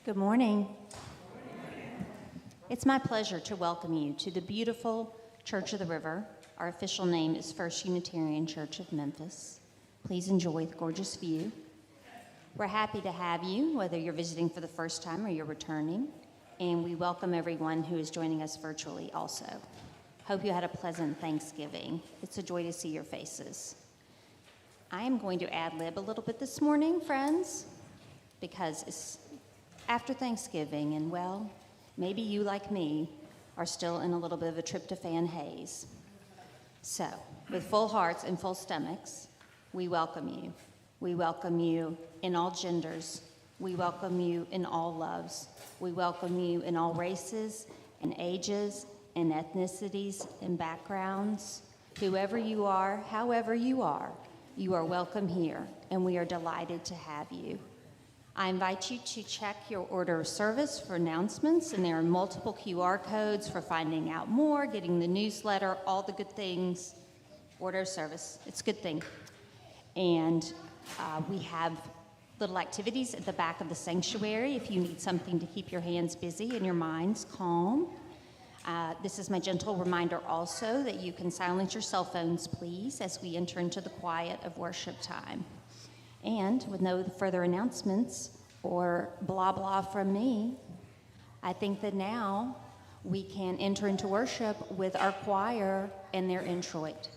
Good morning. It's my pleasure to welcome you to the beautiful Church of the River. Our official name is First Unitarian Church of Memphis. Please enjoy the gorgeous view. We're happy to have you, whether you're visiting for the first time or you're returning, and we welcome everyone who is joining us virtually also. Hope you had a pleasant Thanksgiving. It's a joy to see your faces. I am going to ad-lib a little bit this morning, friends, because it's after Thanksgiving, and well, maybe you, like me, are still in a little bit of a tryptophan haze. So, with full hearts and full stomachs, we welcome you. We welcome you in all genders. We welcome you in all loves. We welcome you in all races and ages and ethnicities and backgrounds. Whoever you are, however you are welcome here, and we are delighted to have you. I invite you to check your order of service for announcements, and there are multiple QR codes for finding out more, getting the newsletter, all the good things. Order of service, it's a good thing. And we have little activities at the back of the sanctuary if you need something to keep your hands busy and your minds calm. This is my gentle reminder also that you can silence your cell phones, please, as we enter into the quiet of worship time. And with no further announcements or blah blah from me, I think that now we can enter into worship with our choir and their introit.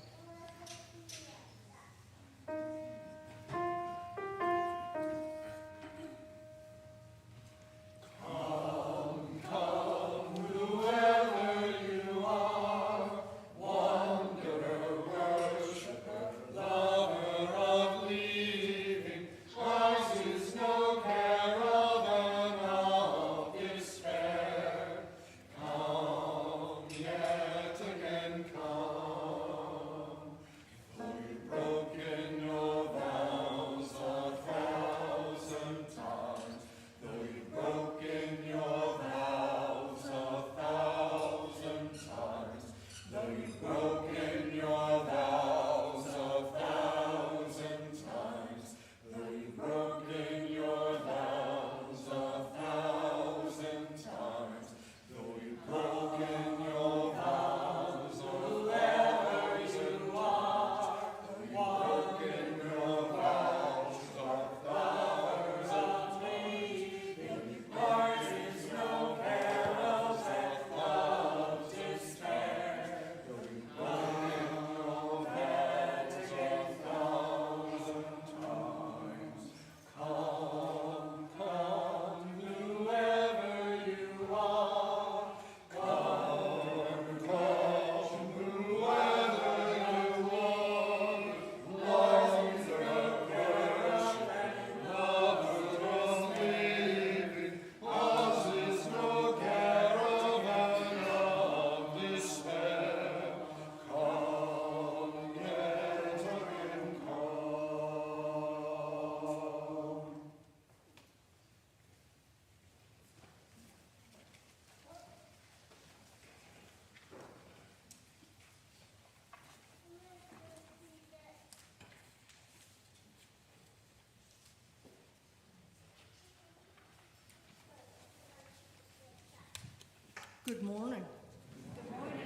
Good morning. Good morning.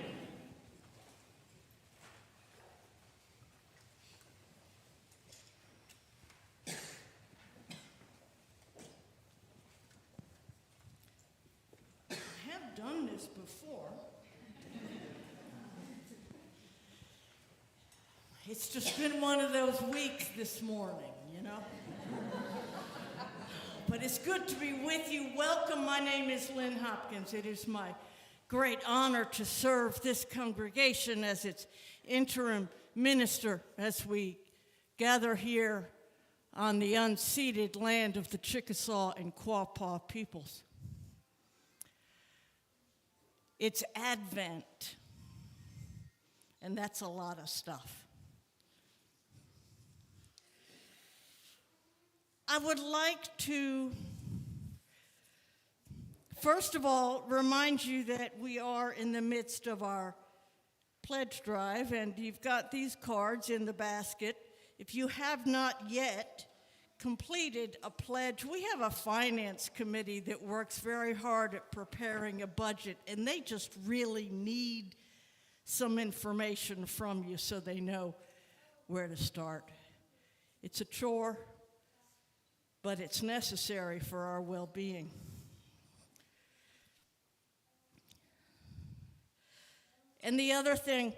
I have done this before. It's just been one of those weeks this morning, you know? But it's good to be with you. Welcome. My name is Lynn Hopkins. It is my great honor to serve this congregation as its interim minister as we gather here on the unceded land of the Chickasaw and Quapaw peoples. It's Advent, and that's a lot of stuff. I would like to first of all, remind you that we are in the midst of our pledge drive, and you've got these cards in the basket. If you have not yet completed a pledge. We have a finance committee that works very hard at preparing a budget, and they just really need some information from you so they know where to start. It's a chore, but it's necessary for our well-being. And the other thing,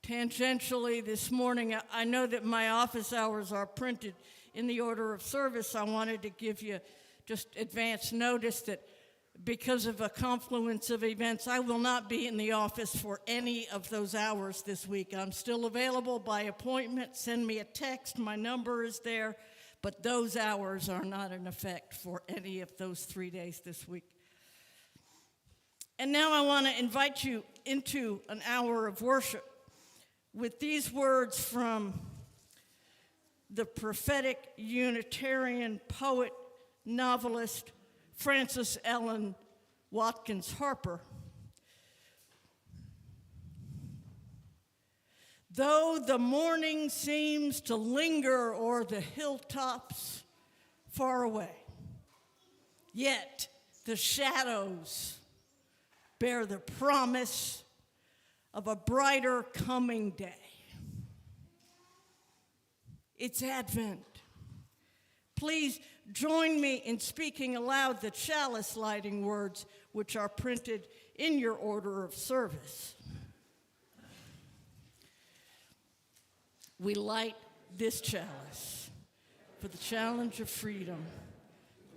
tangentially this morning, I know that my office hours are printed in the order of service. I wanted to give you just advance notice that because of a confluence of events, I will not be in the office for any of those hours this week. I'm still available by appointment. Send me a text. My number is there. But those hours are not in effect for any of those 3 days this week. And now I want to invite you into an hour of worship with these words from the prophetic Unitarian poet, novelist, Frances Ellen Watkins Harper. Though the morning seems to linger o'er the hilltops far away, yet the shadows bear the promise of a brighter coming day. It's Advent. Please join me in speaking aloud the chalice lighting words which are printed in your order of service. We light this chalice for the challenge of freedom,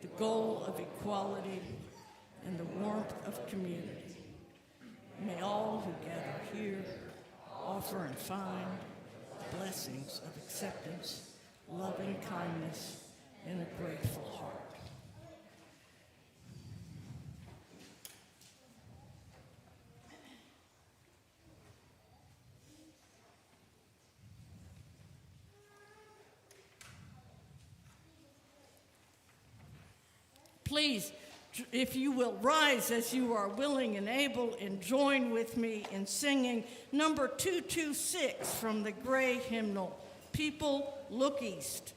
the goal of equality, and the warmth of community. May all who gather here offer and find blessings of acceptance, loving kindness, and a grateful heart. Please, if you will rise as you are willing and able, and join with me in singing number 226 from the Gray hymnal, People Look East.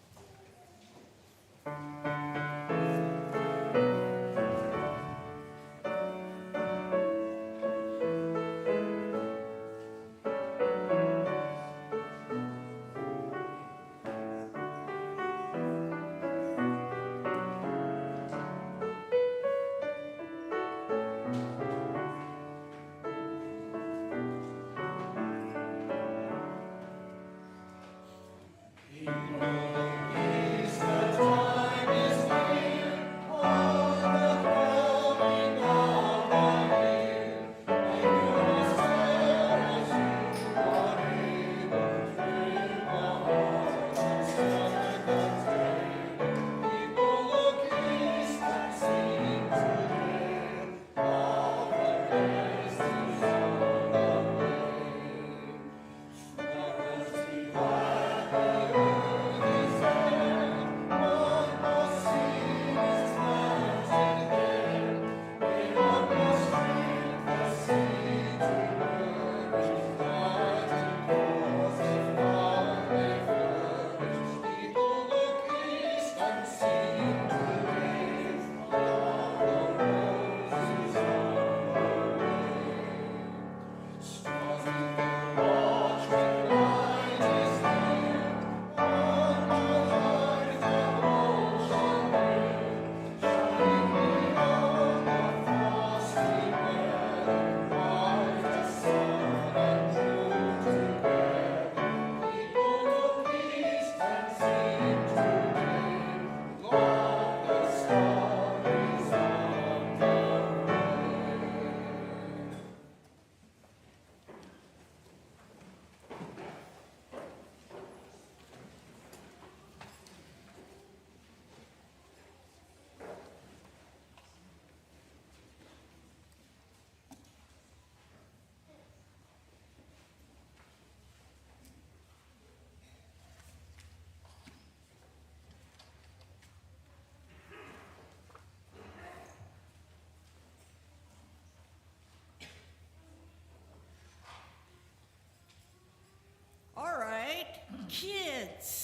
Kids,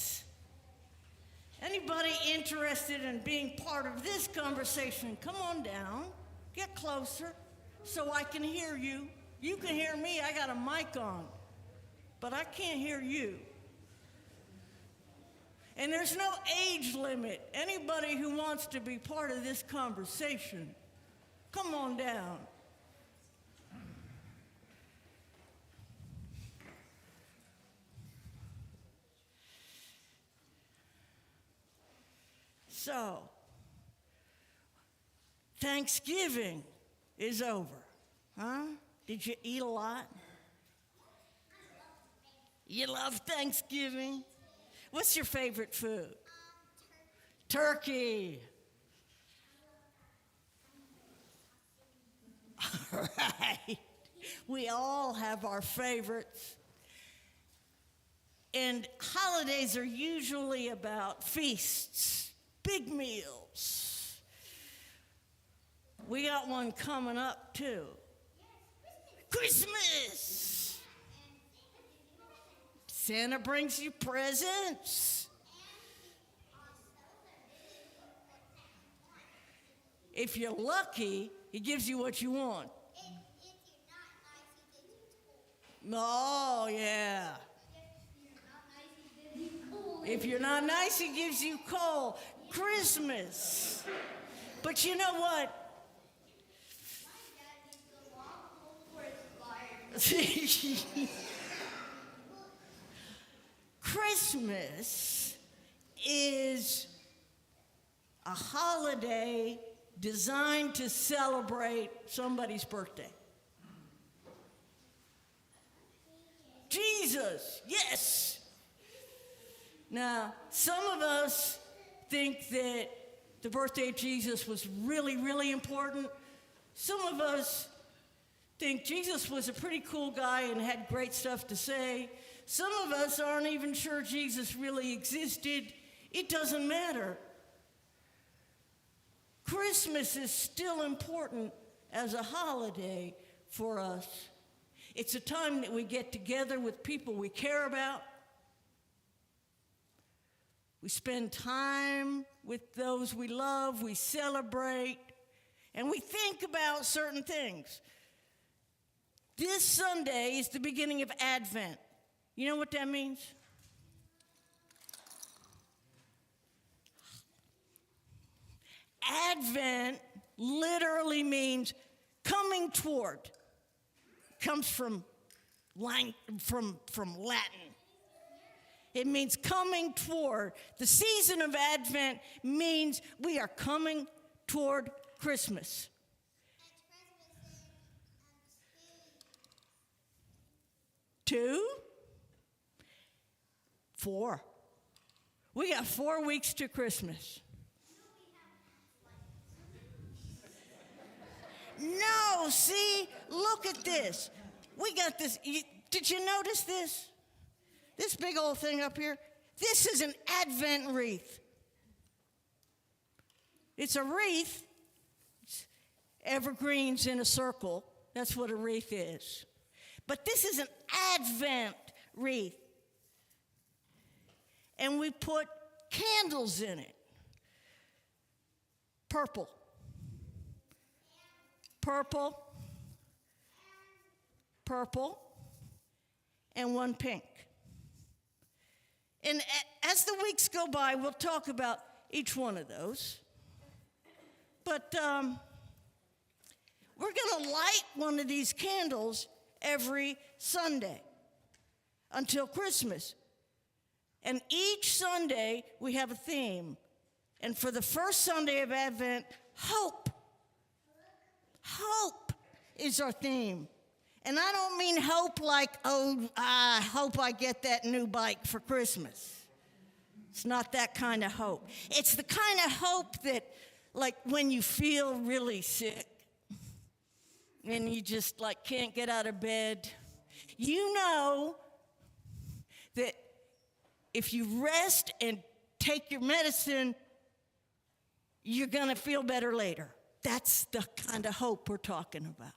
interested in being part of this conversation, come on down, get closer so I can hear you. You can hear me, I got a mic on, but I can't hear you. And there's no age limit. Anybody who wants to be part of this conversation, come on down. So, Thanksgiving is over, huh? Did you eat a lot? You love Thanksgiving? What's your favorite food? Turkey. All right. We all have our favorites. And holidays are usually about feasts, big meals. We got one coming up too. Christmas. Santa brings you presents. If you're lucky, he gives you what you want. Oh, yeah. If you're not nice, he gives you coal. Christmas. But you know what? Christmas is a holiday designed to celebrate somebody's birthday. Jesus, yes. Now, some of us think that the birthday of Jesus was really, really important. Some of us think Jesus was a pretty cool guy and had great stuff to say. Some of us aren't even sure Jesus really existed. It doesn't matter. Christmas is still important as a holiday for us. It's a time that we get together with people we care about. We spend time with those we love, we celebrate, and we think about certain things. This Sunday is the beginning of Advent. You know what that means? Advent literally means coming toward. It comes from Latin. It means coming toward. The season of Advent means we are coming toward Christmas. 2, 4. We got 4 weeks to Christmas. No, see, look at this. We got this. Did you notice this? This big old thing up here? This is an Advent wreath. It's a wreath. It's evergreens in a circle. That's what a wreath is. But this is an Advent wreath. And we put candles in it. Purple. Purple. Purple. And one pink. And as the weeks go by, we'll talk about each one of those. But we're going to light one of these candles every Sunday until Christmas. And each Sunday, we have a theme. And for the first Sunday of Advent, hope. Hope is our theme. And I don't mean hope like, oh, I hope I get that new bike for Christmas. It's not that kind of hope. It's the kind of hope that, like, when you feel really sick and you just, like, can't get out of bed, you know that if you rest and take your medicine, you're going to feel better later. That's the kind of hope we're talking about.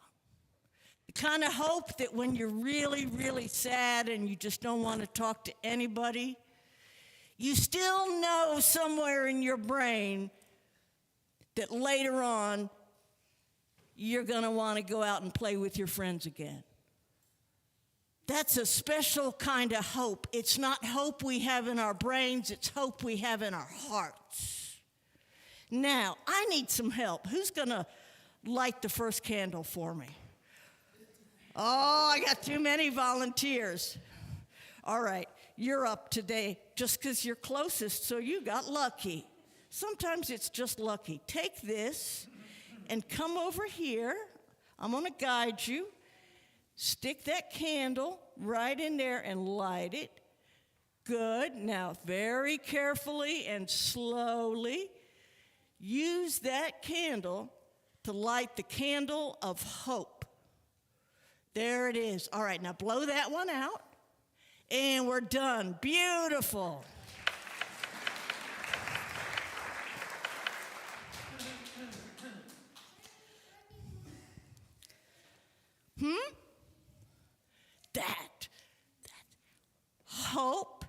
The kind of hope that when you're really, really sad and you just don't want to talk to anybody, you still know somewhere in your brain that later on you're going to want to go out and play with your friends again. That's a special kind of hope. It's not hope we have in our brains, it's hope we have in our hearts. Now, I need some help. Who's going to light the first candle for me? Oh, I got too many volunteers. All right, you're up today just because you're closest, so you got lucky. Sometimes it's just lucky. Take this and come over here. I'm going to guide you. Stick that candle right in there and light it. Good. Now, very carefully and slowly, use that candle to light the candle of hope. There it is. All right, now blow that one out, and we're done. Beautiful. That hope,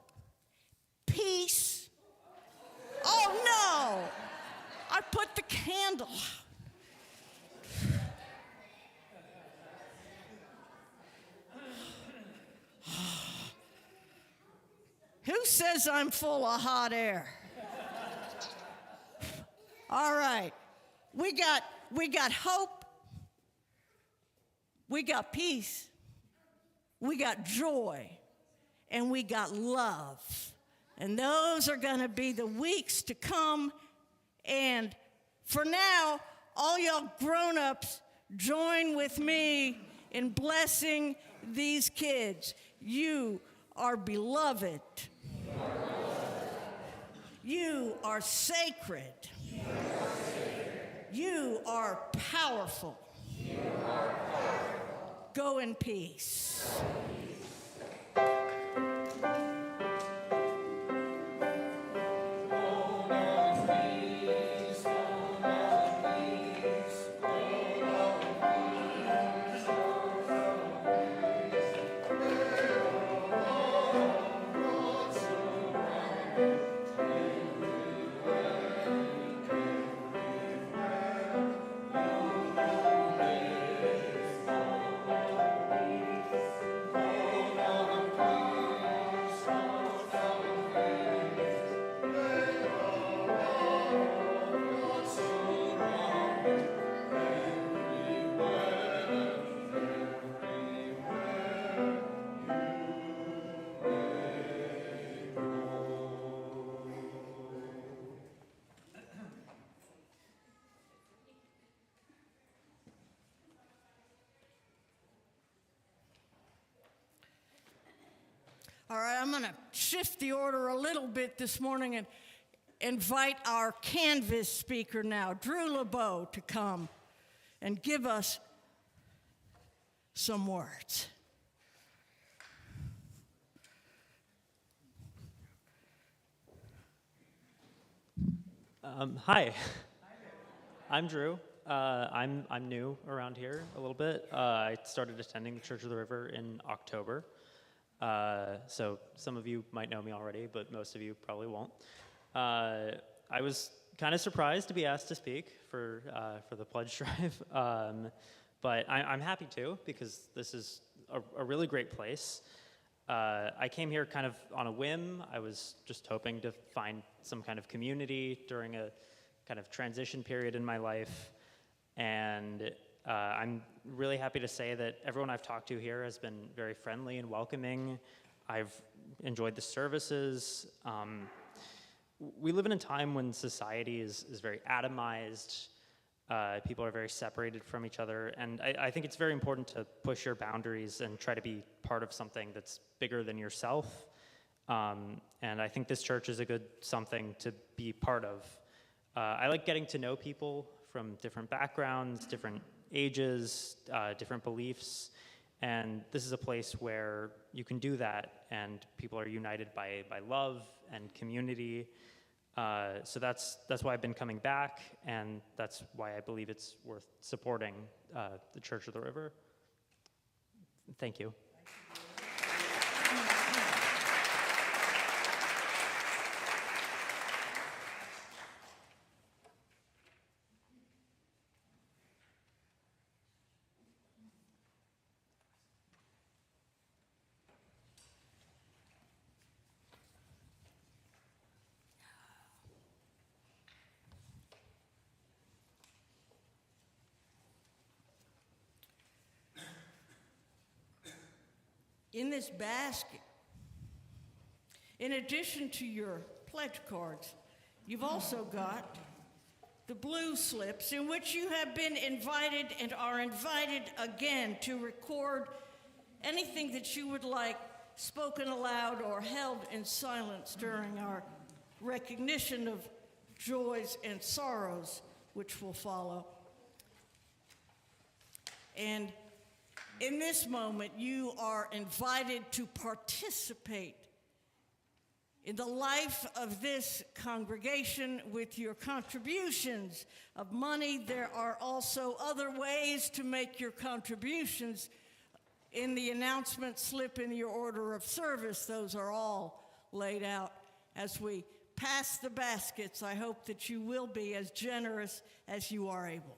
peace. Oh no! I put the candle. Who says I'm full of hot air? All right. We got hope. We got peace. We got joy. And we got love. And those are going to be the weeks to come. And for now, all y'all grown-ups, join with me in blessing these kids. You are beloved. You are sacred. You are powerful. Go in peace. All right, I'm going to shift the order a little bit this morning and invite our Canvas speaker now, Drew LeBeau, to come and give us some words. Hi, I'm Drew. I'm new around here a little bit. I started attending the Church of the River in October. So some of you might know me already, but most of you probably won't. I was kind of surprised to be asked to speak for the pledge drive, but I'm happy to, because this is a really great place. I came here kind of on a whim. I was just hoping to find some kind of community during a kind of transition period in my life, and I'm really happy to say that everyone I've talked to here has been very friendly and welcoming. I've enjoyed the services. We live in a time when society is very atomized. People are very separated from each other, and I think it's very important to push your boundaries and try to be part of something that's bigger than yourself. And I think this church is a good something to be part of. I like getting to know people from different backgrounds, different ages, different beliefs, and this is a place where you can do that, and people are united by love and community. So that's why I've been coming back, and that's why I believe it's worth supporting the Church of the River. Thank you. In this basket, in addition to your pledge cards, you've also got the blue slips in which you have been invited and are invited again to record anything that you would like spoken aloud or held in silence during our recognition of joys and sorrows which will follow. And in this moment, you are invited to participate in the life of this congregation with your contributions of money. There are also other ways to make your contributions. In the announcement slip in your order of service, those are all laid out. As we pass the baskets, I hope that you will be as generous as you are able.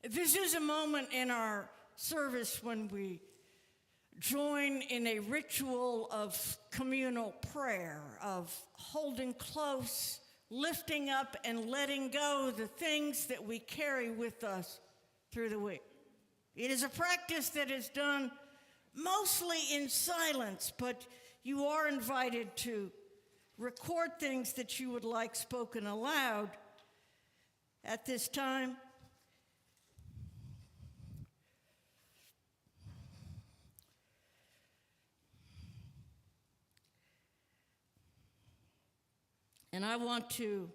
This is a moment in our service when we join in a ritual of communal prayer, of holding close lifting up and letting go the things that we carry with us through the week. It is a practice that is done mostly in silence, but you are invited to record things that you would like spoken aloud at this time. And I want to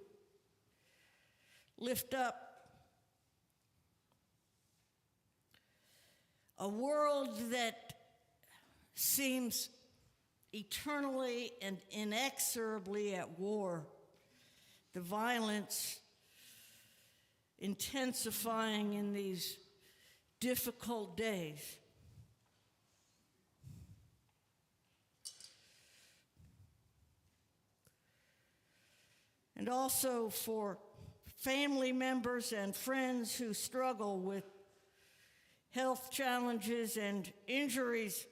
lift up a world that seems eternally and inexorably at war, the violence intensifying in these difficult days. And also for family members and friends who struggle with health challenges and injuries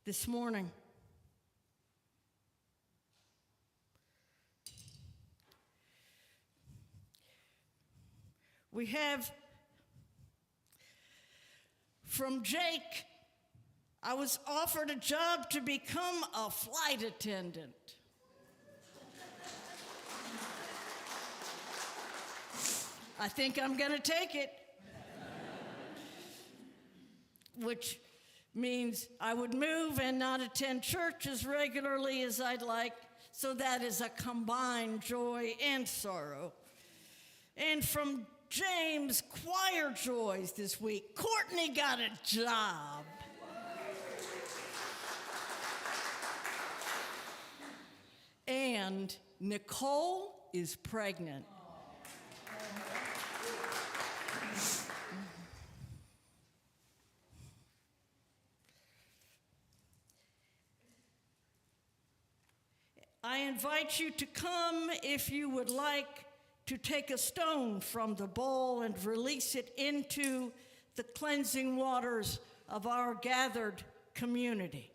this morning. We have from Jake, I was offered a job to become a flight attendant. I think I'm going to take it, which means I would move and not attend church as regularly as I'd like, so that is a combined joy and sorrow. And from James, choir joys this week. Courtney got a job. And Nicole is pregnant. I invite you to come if you would like to take a stone from the bowl and release it into the cleansing waters of our gathered community.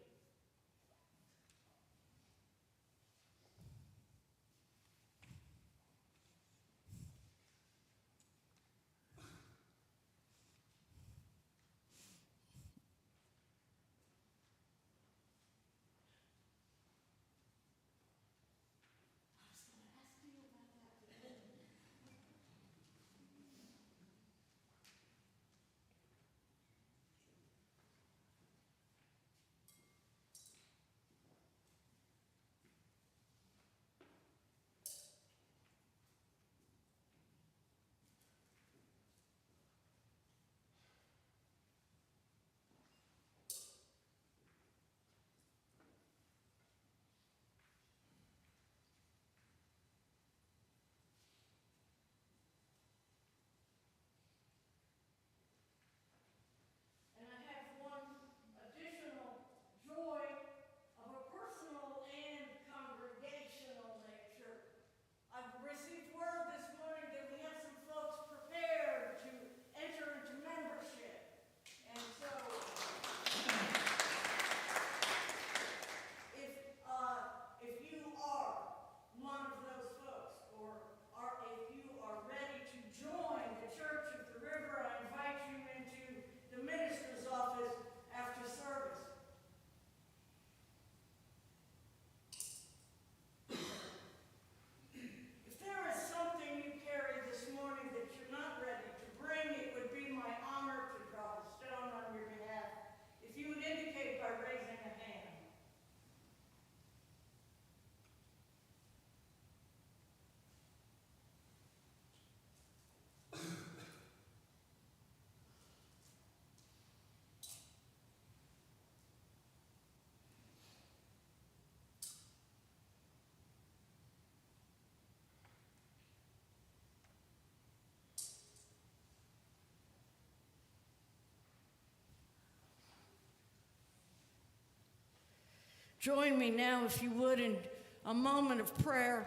Join me now, if you would, in a moment of prayer.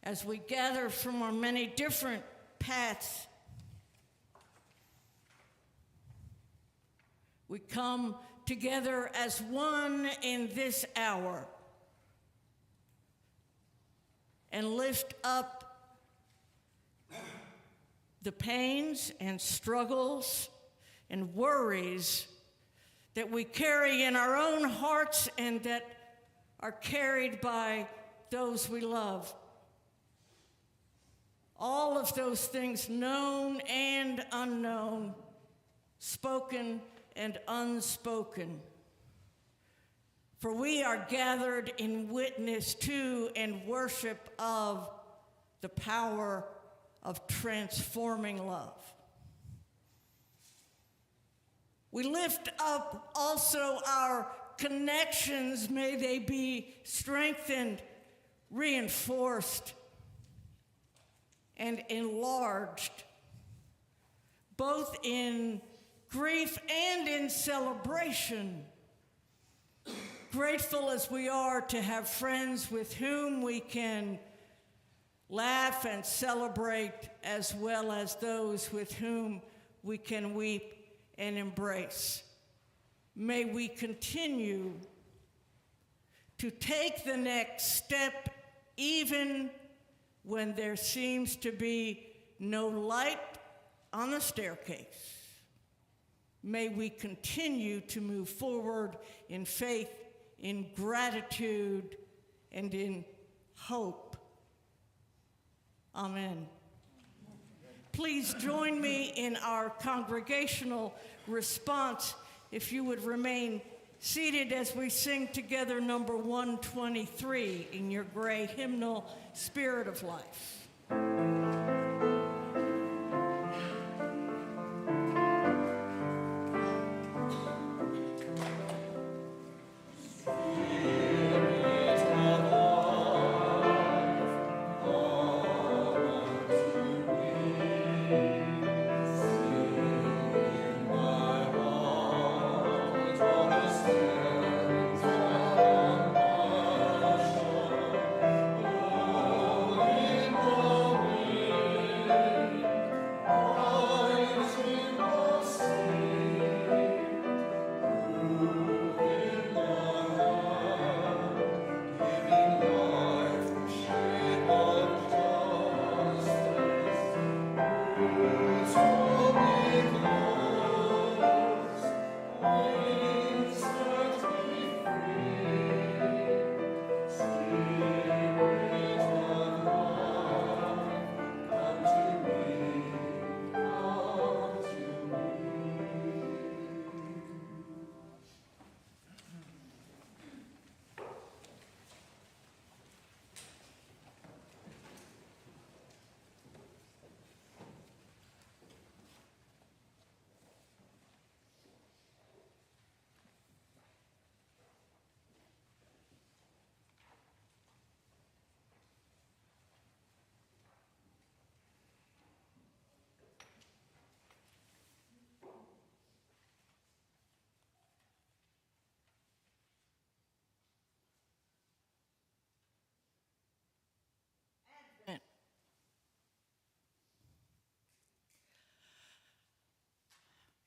As we gather from our many different paths, we come together as one in this hour and lift up the pains and struggles and worries that we carry in our own hearts and that are carried by those we love. All of those things known and unknown, spoken and unspoken. For we are gathered in witness to and worship of the power of transforming love. We lift up also our connections. May they be strengthened, reinforced, and enlarged, both in grief and in celebration. Grateful as we are to have friends with whom we can laugh and celebrate, as well as those with whom we can weep and embrace. May we continue to take the next step even when there seems to be no light on the staircase. May we continue to move forward in faith, in gratitude, and in hope. Amen. Please join me in our congregational response. If you would remain seated as we sing together number 123 in your gray hymnal, Spirit of Life.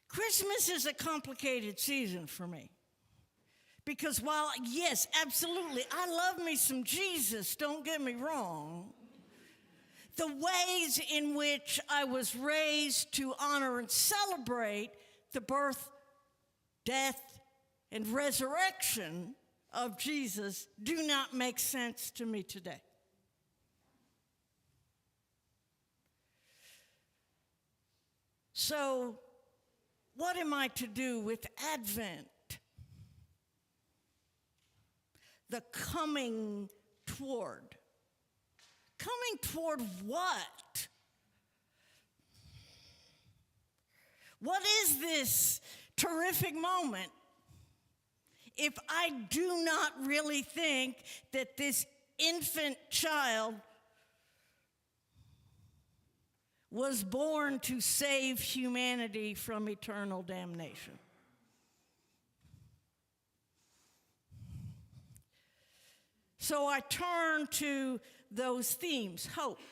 Christmas is a complicated season for me. Because while, yes, absolutely, I love me some Jesus, don't get me wrong, the ways in which I was raised to honor and celebrate the birth, death, and resurrection of Jesus do not make sense to me today. So, what am I to do with Advent? The coming toward. Coming toward what? What is this terrific moment if I do not really think that this infant child was born to save humanity from eternal damnation? So I turn to those themes: hope,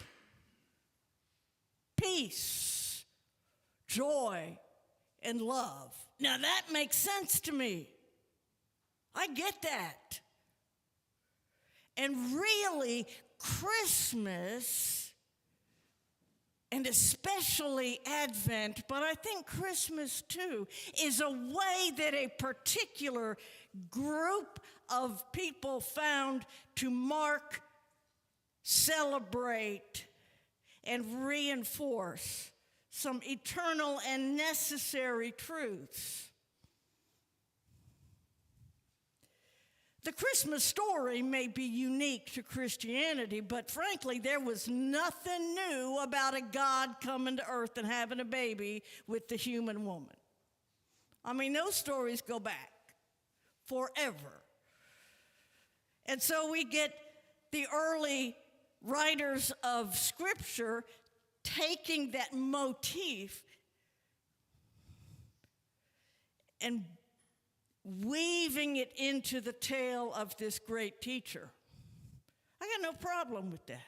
peace, joy, and love. Now that makes sense to me. I get that. And really, Christmas, and especially Advent, but I think Christmas too, is a way that a particular group of people found to mark, celebrate, and reinforce some eternal and necessary truths. The Christmas story may be unique to Christianity, but frankly, there was nothing new about a God coming to earth and having a baby with the human woman. I mean, those stories go back forever. And so we get the early writers of Scripture taking that motif and weaving it into the tale of this great teacher. I got no problem with that.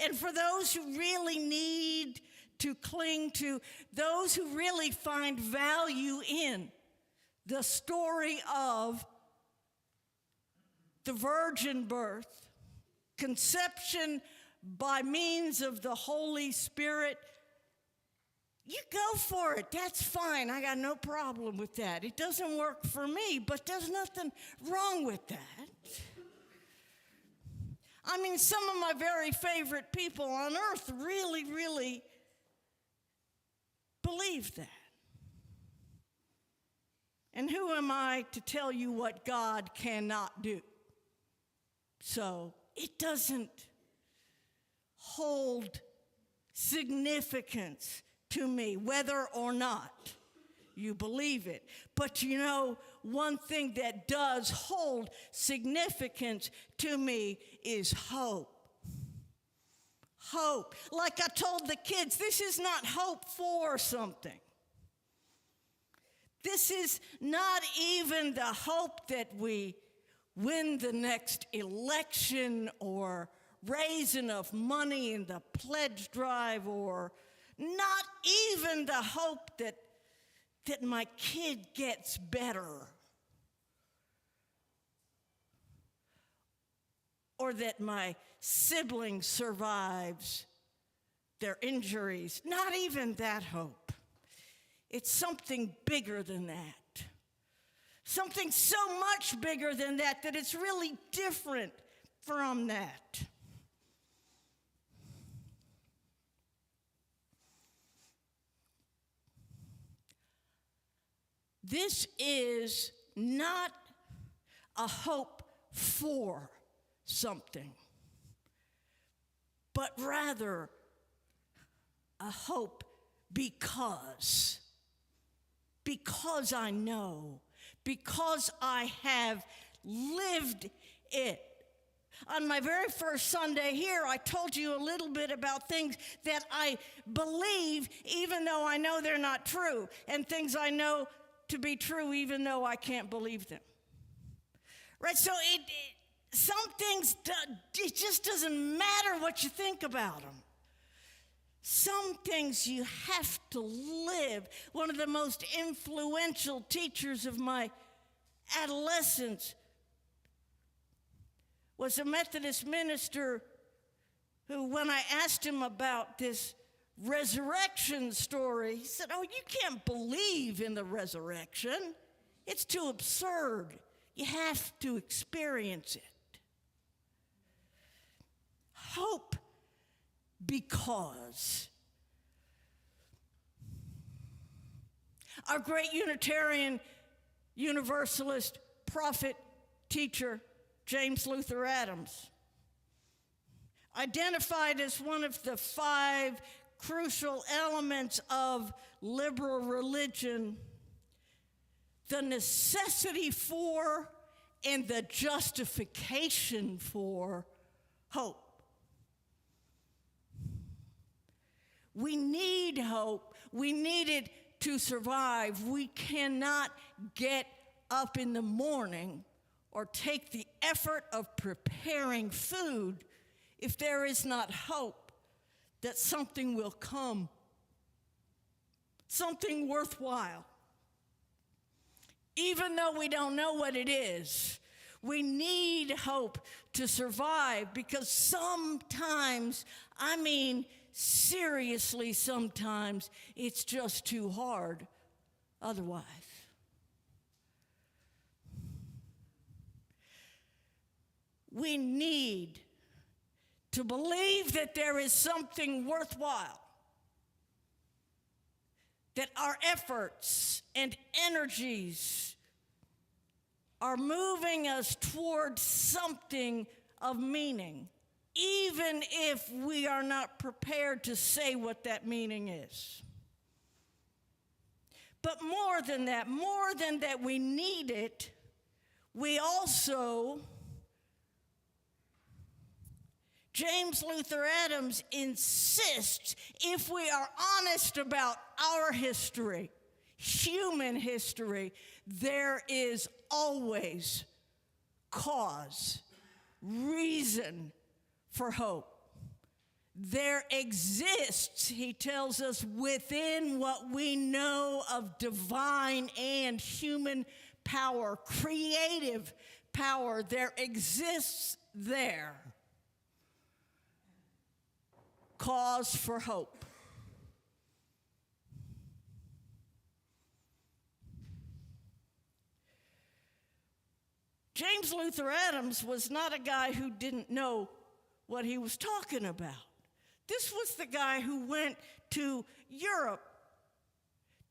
And for those who really need to cling to, those who really find value in the story of the virgin birth, conception by means of the Holy Spirit, you go for it. That's fine. I got no problem with that. It doesn't work for me, but there's nothing wrong with that. I mean, some of my very favorite people on earth really, really believe that. And who am I to tell you what God cannot do? So it doesn't hold significance to me, whether or not you believe it. But you know, one thing that does hold significance to me is hope. Hope. Like I told the kids, this is not hope for something. This is not even the hope that we win the next election or raise enough money in the pledge drive, or not even the hope that my kid gets better, or that my sibling survives their injuries. Not even that hope. It's something bigger than that. Something so much bigger than that that it's really different from that. This is not a hope for something, but rather a hope because I know, because I have lived it. On my very first Sunday here, I told you a little bit about things that I believe, even though I know they're not true, and things I know to be true, even though I can't believe them. Right? So some things, it just doesn't matter what you think about them. Some things you have to live. One of the most influential teachers of my adolescence was a Methodist minister who, when I asked him about this resurrection story, he said, "Oh, you can't believe in the resurrection. It's too absurd. You have to experience it." Hope because our great Unitarian Universalist prophet, teacher, James Luther Adams, identified as one of the 5 crucial elements of liberal religion the necessity for and the justification for hope. We need hope. We need it to survive. We cannot get up in the morning or take the effort of preparing food if there is not hope that something will come, something worthwhile. even though we don't know what it is. We need hope to survive because sometimes, I mean seriously sometimes, it's just too hard otherwise. We need to believe that there is something worthwhile, that our efforts and energies are moving us towards something of meaning, even if we are not prepared to say what that meaning is. But more than that, we need it, we also, James Luther Adams insists, if we are honest about our history, human history, there is always cause, reason for hope. There exists, he tells us, within what we know of divine and human power, creative power, there exists there cause for hope. James Luther Adams was not a guy who didn't know what he was talking about. This was the guy who went to Europe,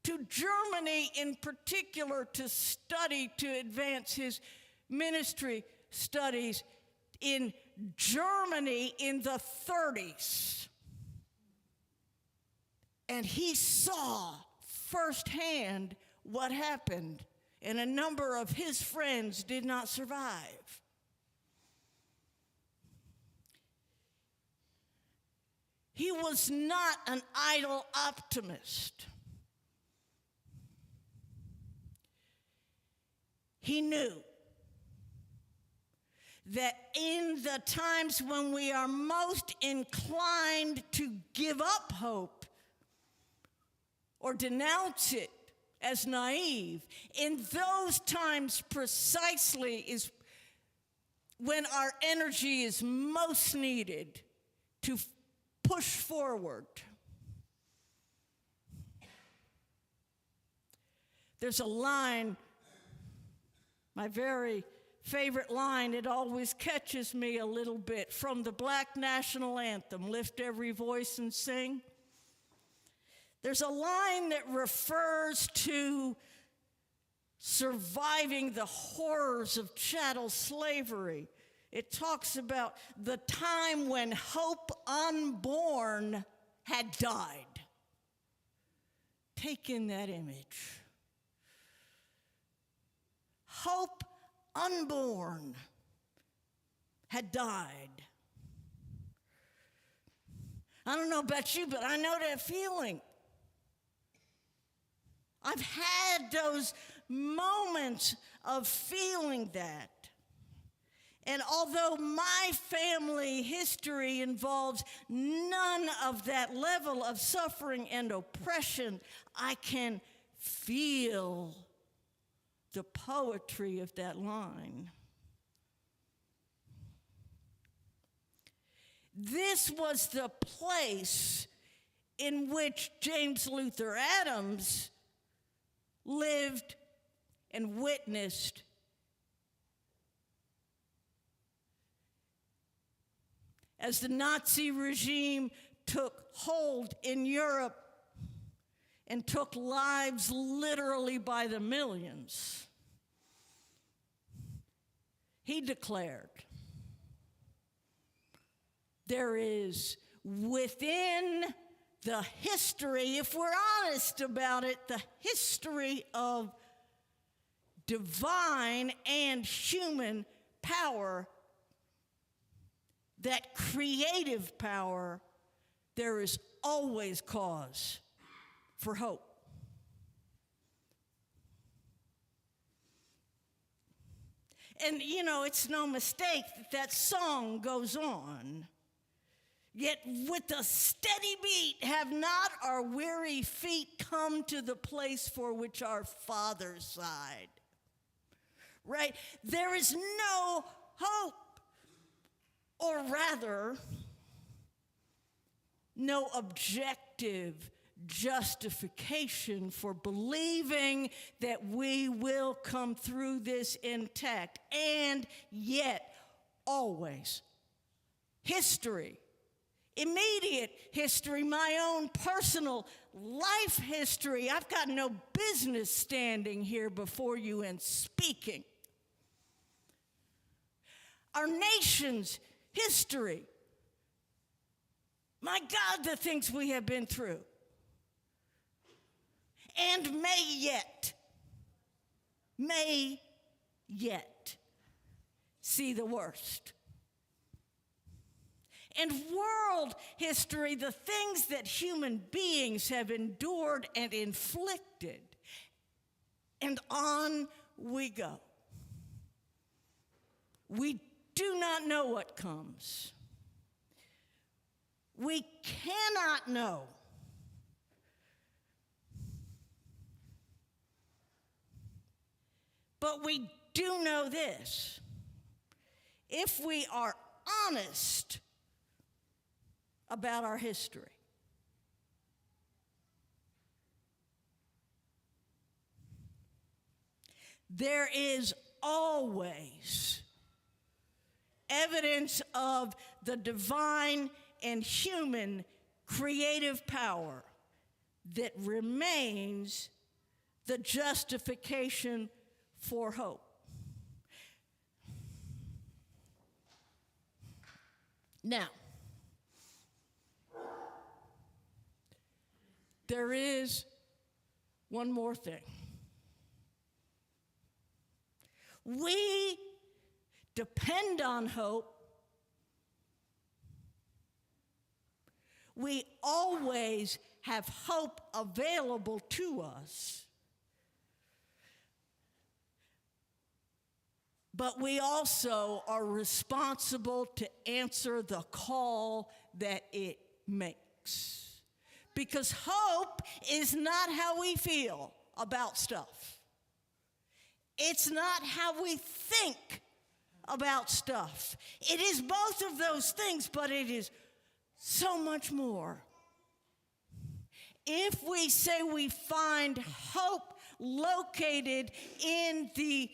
to Germany in particular, to study, to advance his ministry studies in Germany in the 30s. And he saw firsthand what happened, and a number of his friends did not survive. He was not an idle optimist. He knew that in the times when we are most inclined to give up hope or denounce it as naive, in those times precisely is when our energy is most needed to push forward. There's a line, my very favorite line, it always catches me a little bit, from the Black National Anthem, Lift Every Voice and Sing. There's a line that refers to surviving the horrors of chattel slavery. It talks about the time when hope unborn had died. Take in that image. Hope unborn had died. I don't know about you, but I know that feeling. I've had those moments of feeling that. And although my family history involves none of that level of suffering and oppression, I can feel the poetry of that line. This was the place in which James Luther Adams lived and witnessed as the Nazi regime took hold in Europe and took lives literally by the millions. He declared, there is within the history, if we're honest about it, the history of divine and human power, that creative power, there is always cause for hope. And you know, it's no mistake that that song goes on. Yet with a steady beat have not our weary feet come to the place for which our fathers sighed. right? There is no hope, or rather, no objective justification for believing that we will come through this intact. And yet, always, history, immediate history, my own personal life history. I've got no business standing here before you and speaking. Our nation's history. My God, the things we have been through. And may yet see the worst. And world history, the things that human beings have endured and inflicted. And on we go. We do not know what comes. We cannot know. But we do know this. If we are honest about our history, there is always evidence of the divine and human creative power that remains the justification for hope. Now, there is one more thing. We depend on hope. We always have hope available to us. But we also are responsible to answer the call that it makes. Because hope is not how we feel about stuff. It's not how we think about stuff. It is both of those things, but it is so much more. If we say we find hope located in the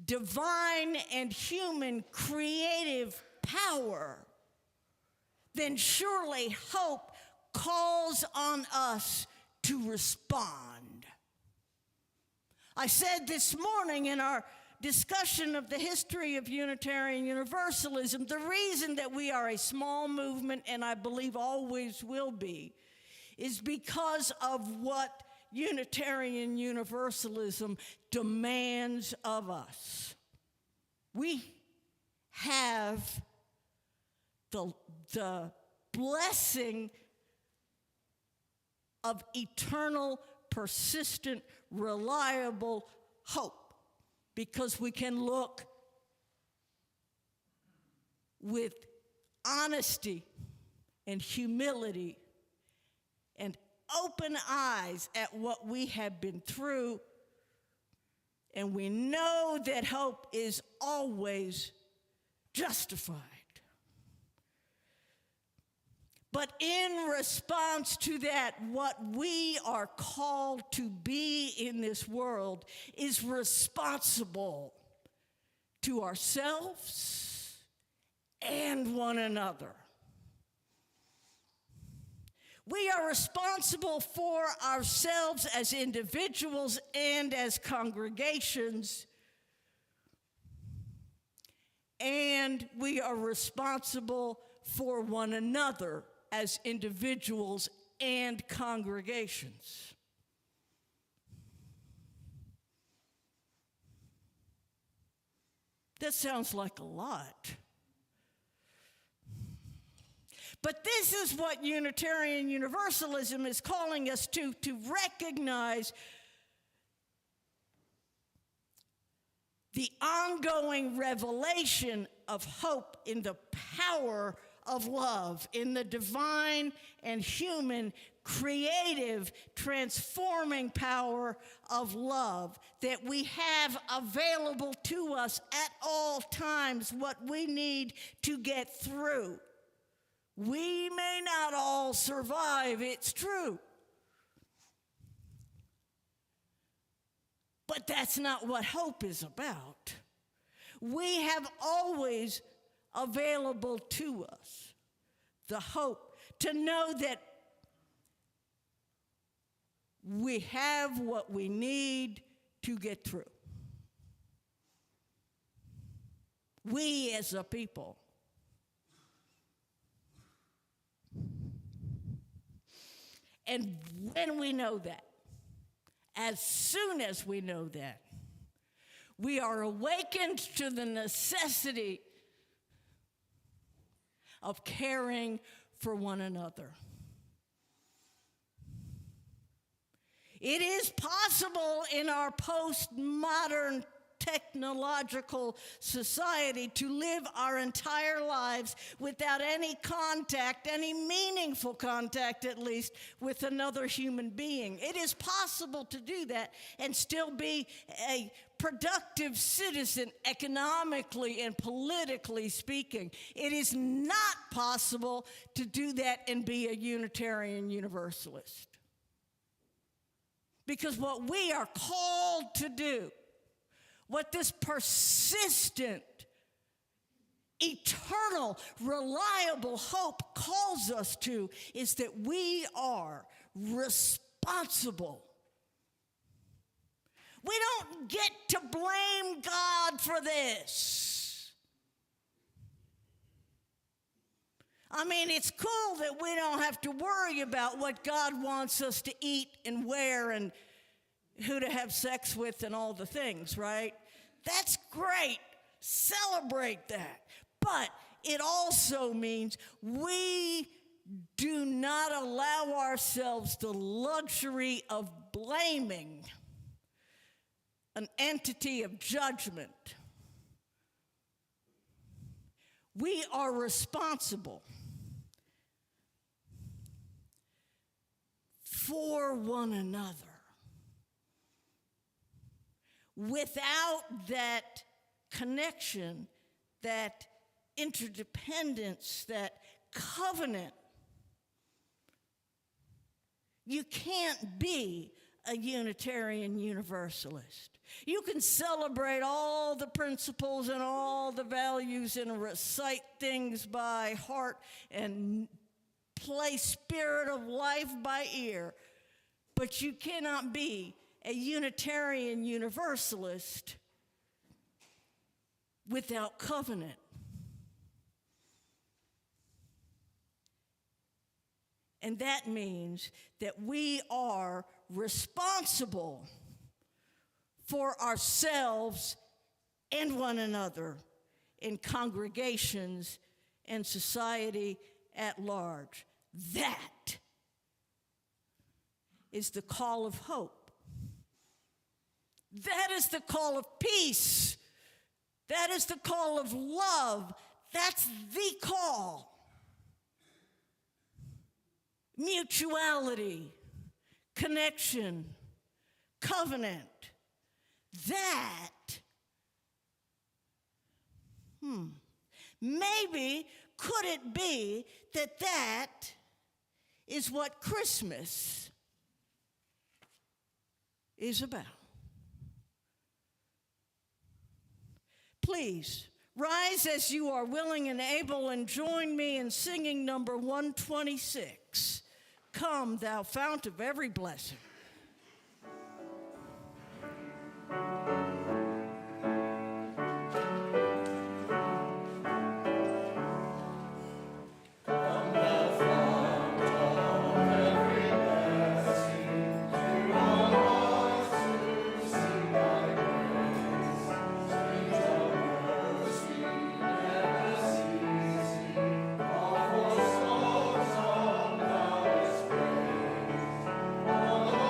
divine and human creative power, then surely hope calls on us to respond. I said this morning in our discussion of the history of Unitarian Universalism, the reason that we are a small movement, and I believe always will be, is because of what Unitarian Universalism demands of us. We have the blessing of eternal, persistent, reliable hope, because we can look with honesty and humility and open eyes at what we have been through, and we know that hope is always justified. But in response to that, what we are called to be in this world is responsible to ourselves and one another. We are responsible for ourselves as individuals and as congregations, and we are responsible for one another as individuals and congregations. That sounds like a lot. But this is what Unitarian Universalism is calling us to recognize the ongoing revelation of hope in the power of love, in the divine and human creative, transforming power of love that we have available to us at all times, what we need to get through. We may not all survive, it's true. But that's not what hope is about. We have always available to us the hope to know that we have what we need to get through. We as a people. And when we know that, as soon as we know that, we are awakened to the necessity of caring for one another. It is possible in our postmodern technological society to live our entire lives without any contact, any meaningful contact at least, with another human being. It is possible to do that and still be a productive citizen economically and politically speaking. It is not possible to do that and be a Unitarian Universalist. Because what we are called to do, what this persistent, eternal, reliable hope calls us to, is that we are responsible. We don't get to blame God for this. I mean, it's cool that we don't have to worry about what God wants us to eat and wear and who to have sex with and all the things, right? That's great. Celebrate that. But it also means we do not allow ourselves the luxury of blaming an entity of judgment. We are responsible for one another. Without that connection, that interdependence, that covenant, you can't be a Unitarian Universalist. You can celebrate all the principles and all the values and recite things by heart and play Spirit of Life by ear, but you cannot be a Unitarian Universalist without covenant. And that means that we are responsible for ourselves and one another in congregations and society at large. That is the call of hope. That is the call of peace. That is the call of love. That's the call. Mutuality, connection, covenant. That, maybe could it be that that is what Christmas is about? Please, rise as you are willing and able and join me in singing number 126. Come, thou fount of every blessing. Oh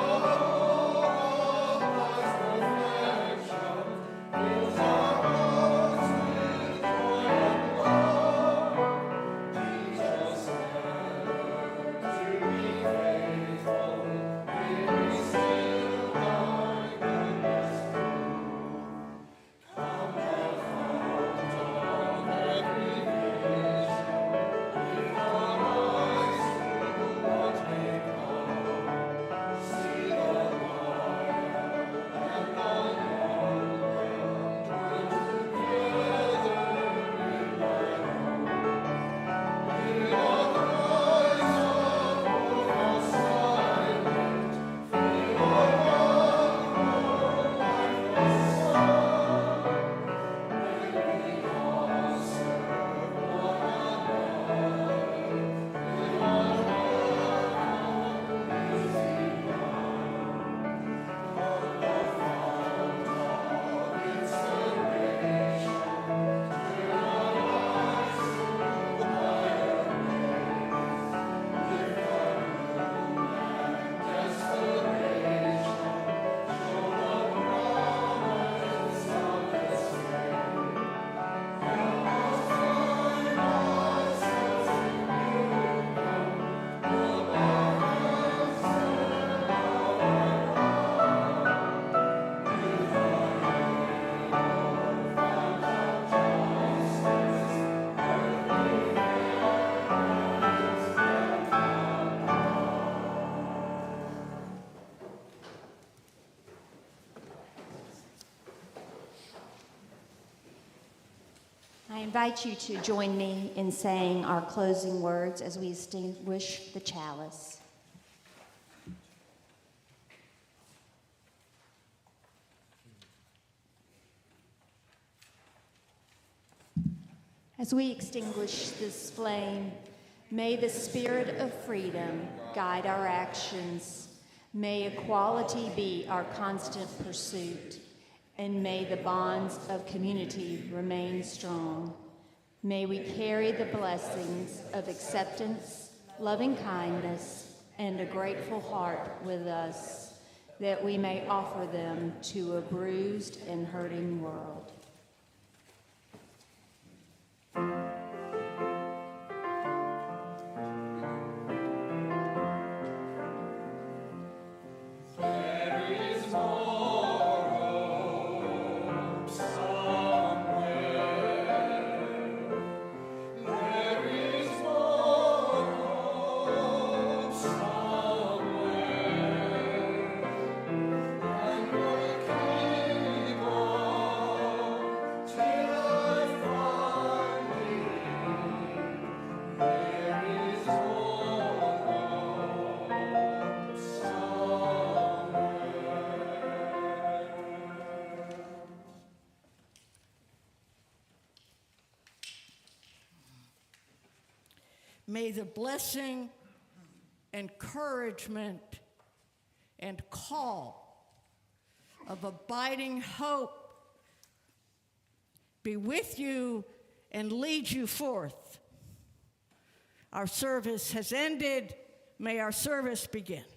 invite you to join me in saying our closing words as we extinguish the chalice. As we extinguish this flame, may the spirit of freedom guide our actions. May equality be our constant pursuit, and may the bonds of community remain strong. May we carry the blessings of acceptance, loving kindness, and a grateful heart with us, that we may offer them to a bruised and hurting world. May the blessing, encouragement, and call of abiding hope be with you and lead you forth. Our service has ended. May our service begin.